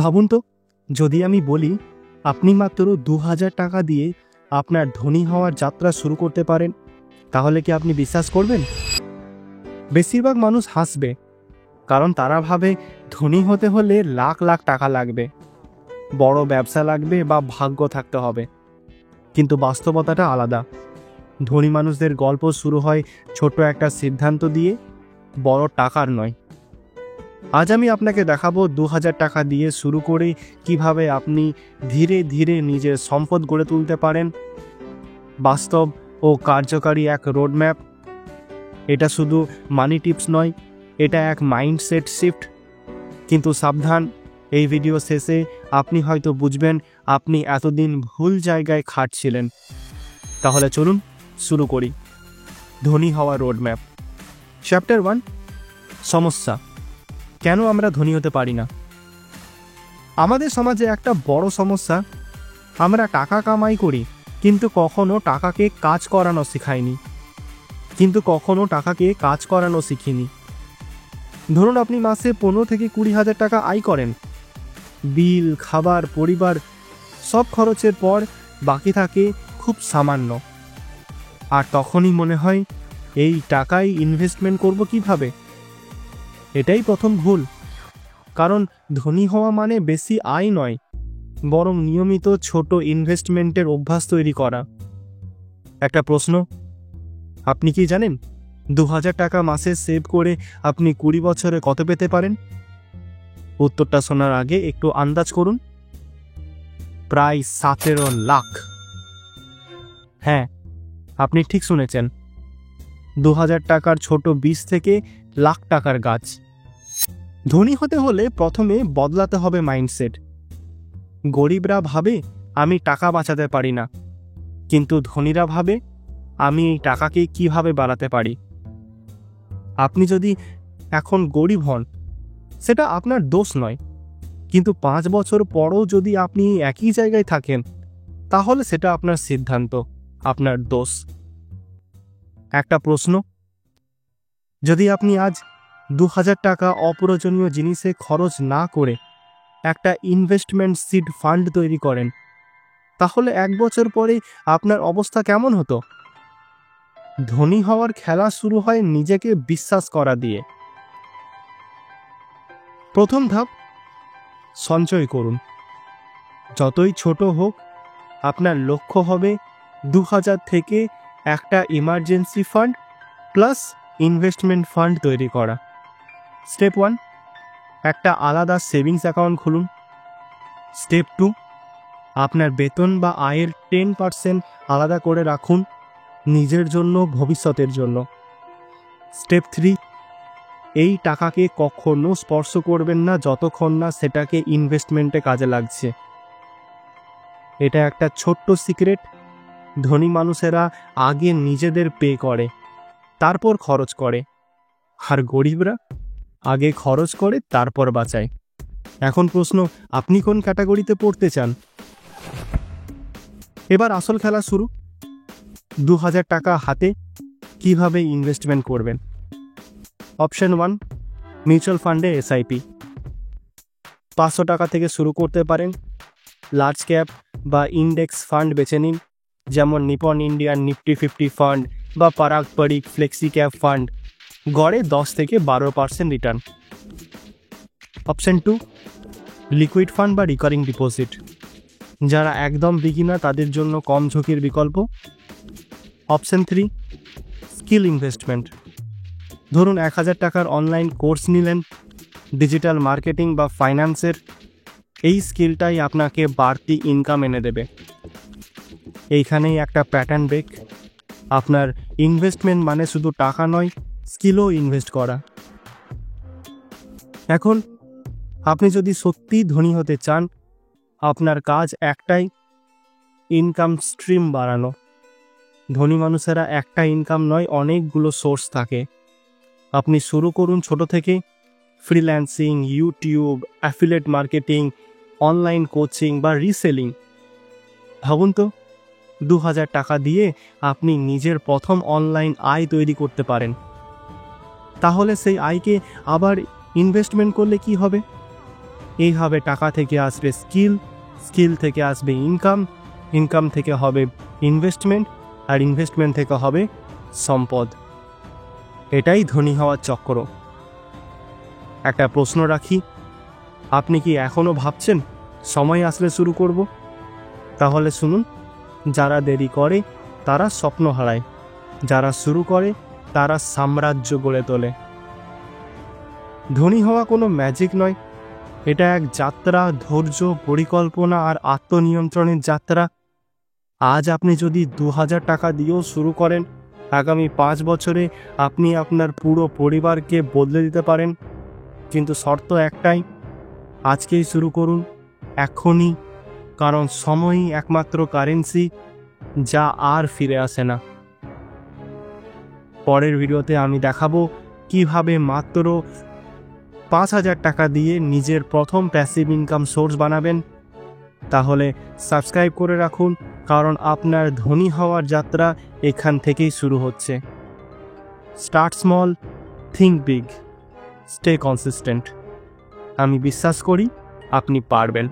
ভাবুন তো, যদি আমি বলি আপনি মাত্র ২,০০০ টাকা দিয়ে আপনার ধনী হওয়ার যাত্রা শুরু করতে পারেন, তাহলে কি আপনি বিশ্বাস করবেন? বেশিরভাগ মানুষ হাসবে, কারণ তারা ভাবে ধনী হতে হলে লাখ লাখ টাকা লাগবে, বড় ব্যবসা লাগবে বা ভাগ্য থাকতে হবে। কিন্তু বাস্তবতাটা আলাদা। ধনী মানুষদের গল্প শুরু হয় ছোট একটা সিদ্ধান্ত দিয়ে, বড় টাকার নয়। আজ আমি আপনাকে দেখাবো ২,০০০ টাকা দিয়ে শুরু করে কিভাবে আপনি ধীরে ধীরে নিজের সম্পদ গড়ে তুলতে পারেন। বাস্তব ও কার্যকারী এক রোডম্যাপ। এটা শুধু মানি টিপস নয়, এটা এক মাইন্ডসেট শিফট। কিন্তু সাবধান, এই ভিডিও শেষে আপনি হয়তো বুঝবেন আপনি এতদিন ভুল জায়গায় খাটছিলেন। তাহলে চলুন শুরু করি। ধনী হওয়া রোডম্যাপ। চ্যাপ্টার 1, সমস্যা। কেন আমরা ধনী হতে পারি না? আমাদের সমাজে একটা বড় সমস্যা, আমরা টাকা কামাই করি কিন্তু কখনো টাকাকে কাজ করানো শিখিনি। ধরুন আপনি মাসে 15 থেকে 20,000 টাকা আয় করেন। বিল, খাবার, পরিবার সব খরচের পর বাকি থাকে খুব সামান্য। আর তখনই মনে হয় এই টাকায় ইনভেস্টমেন্ট করব কিভাবে? এটাই প্রথম ভুল। কারণ ধনী হওয়া মানে বেশি আয় নয়, বরং নিয়মিত ছোট ইনভেস্টমেন্টের অভ্যাস তৈরি করা। একটা প্রশ্ন, আপনি কি জানেন ২,০০০ টাকা মাসে সেভ করে আপনি ২০ বছরে কত পেতে পারেন? উত্তরটা শোনার আগে একটু আন্দাজ করুন। প্রায় ১৭ লাখ। হ্যাঁ, আপনি ঠিক শুনেছেন। ২,০০০ টাকার ছোট বীজ থেকে লাখ টাকার গাছ। ধনী হতে হলে প্রথমে বদলাতে হবে মাইন্ডসেট। গরিবরা ভাবে আমি টাকা বাঁচাতে পারি না, কিন্তু ধনীরা ভাবে আমি এই টাকাকে কিভাবে বাড়াতে পারি। আপনি যদি এখন গরিব হন, সেটা আপনার দোষ নয়, কিন্তু ৫ বছর পরও যদি আপনি একই জায়গায় থাকেন, তাহলে সেটা আপনার সিদ্ধান্ত, আপনার দোষ। একটা প্রশ্ন, যদি আপনি আজ ২,০০০ টাকা অপ্রয়োজনীয় জিনিসে খরচ না করে একটা ইনভেস্টমেন্ট সিড ফান্ড তৈরি করেন, তাহলে ১ বছর পরে আপনার অবস্থা কেমন হতো? ধনী হওয়ার খেলা শুরু হয় নিজেকে বিশ্বাস করা দিয়ে। প্রথম ধাপ, সঞ্চয় করুন। যতই ছোট হোক, আপনার লক্ষ্য হবে ২,০০০ থেকে একটা emergency fund plus investment fund তৈরি করা। স্টেপ 1, একটা আলাদা সেভিংস অ্যাকাউন্ট খুলুন। স্টেপ 2, আপনার বেতন বা আয়ের 10% আলাদা করে রাখুন নিজের জন্য, ভবিষ্যতের জন্য। স্টেপ 3, এই টাকাকে কখনো স্পর্শ করবেন না যতক্ষণ না সেটাকে ইনভেস্টমেন্টে কাজে লাগছে। এটা একটা ছোট্ট সিক্রেট, ধনী মানুষেরা আগে নিজেদের পে করে, তারপর খরচ করে, আর গরিবরা আগে খরচ করে তারপর বাঁচায়। এখন প্রশ্ন, আপনি কোন ক্যাটাগরিতে পড়তে চান? এবার আসল খেলা শুরু। ২,০০০ টাকা হাতে কিভাবে ইনভেস্টমেন্ট করবেন? অপশন 1, মিউচুয়াল ফান্ডে এসআইপি। ৫০০ টাকা থেকে শুরু করতে পারেন। লার্জ ক্যাপ বা ইন্ডেক্স ফান্ড বেছে নিন, যেমন নিপন ইন্ডিয়ান নিফটি 50 ফান্ড বা Parag Parikh flexi cap fund. গড়ে 10 থেকে 12% রিটার্ন। অপশন 2, লিকুইড ফান্ড বা রিকারিং ডিপোজিট। যারা একদম বিগিনার তাদের জন্য কম ঝুঁকির বিকল্প। Option 3, skill investment. ধরুন ১,০০০ টাকার অনলাইন কোর্স নিলেন, ডিজিটাল মার্কেটিং বা ফাইন্যান্সের। এই স্কিলটাই আপনাকে বাড়তি ইনকাম এনে দেবে। এইখানেই একটা প্যাটার্ন ব্রেক। আপনার ইনভেস্টমেন্ট মানে শুধু টাকা নয়, স্কিলও ইনভেস্ট করা। এখন আপনি যদি সত্যিই ধনী হতে চান, আপনার কাজ একটাই, ইনকাম স্ট্রিম বাড়ানো। ধনী মানুষেরা একটা ইনকাম নয়, অনেকগুলো সোর্স থাকে। আপনি শুরু করুন ছোট থেকে, freelancing, YouTube, affiliate marketing, online coaching বা রিসেলিং। ভাবুন তো, ২,০০০ টাকা দিয়ে আপনি নিজের প্রথম অনলাইন আয় তৈরি করতে পারেন। তাহলে সেই আয়কে আবার ইনভেস্টমেন্ট করলে কি হবে? এইভাবে টাকা থেকে আসবে স্কিল, স্কিল থেকে আসবে ইনকাম, ইনকাম থেকে হবে ইনভেস্টমেন্ট, আর ইনভেস্টমেন্ট থেকে হবে সম্পদ। এটাই ধনী হওয়ার চক্র। একটা প্রশ্ন রাখি, আপনি কি এখনও ভাবছেন সময় আসলে শুরু করব? তাহলে শুনুন, যারা দেরি করে তারা স্বপ্ন হারায়, যারা শুরু করে তারা সাম্রাজ্য গড়ে তোলে। ধনী হওয়া কোনো ম্যাজিক নয়, এটা এক যাত্রা, ধৈর্য, পরিকল্পনা আর আত্মনিয়ন্ত্রণের যাত্রা। আজ আপনি যদি 2000 টাকা দিয়েও শুরু করেন, আগামী 5 বছরে আপনি আপনার পুরো পরিবারকে বদলে দিতে পারেন। কিন্তু শর্ত একটাই, আজকেই শুরু করুন, এখনই, কারণ সময়ই একমাত্র কারেন্সি যা আর ফিরে আসে না। পরের ভিডিওতে আমি দেখাবো কিভাবে মাত্র 5000 টাকা দিয়ে নিজের প্রথম প্যাসিভ ইনকাম সোর্স বানাবেন। তাহলে সাবস্ক্রাইব করে রাখুন, কারণ আপনার ধনী হওয়ার যাত্রা এখান থেকেই শুরু হচ্ছে। Start small, think big, stay consistent. আমি বিশ্বাস করি আপনি পারবেন।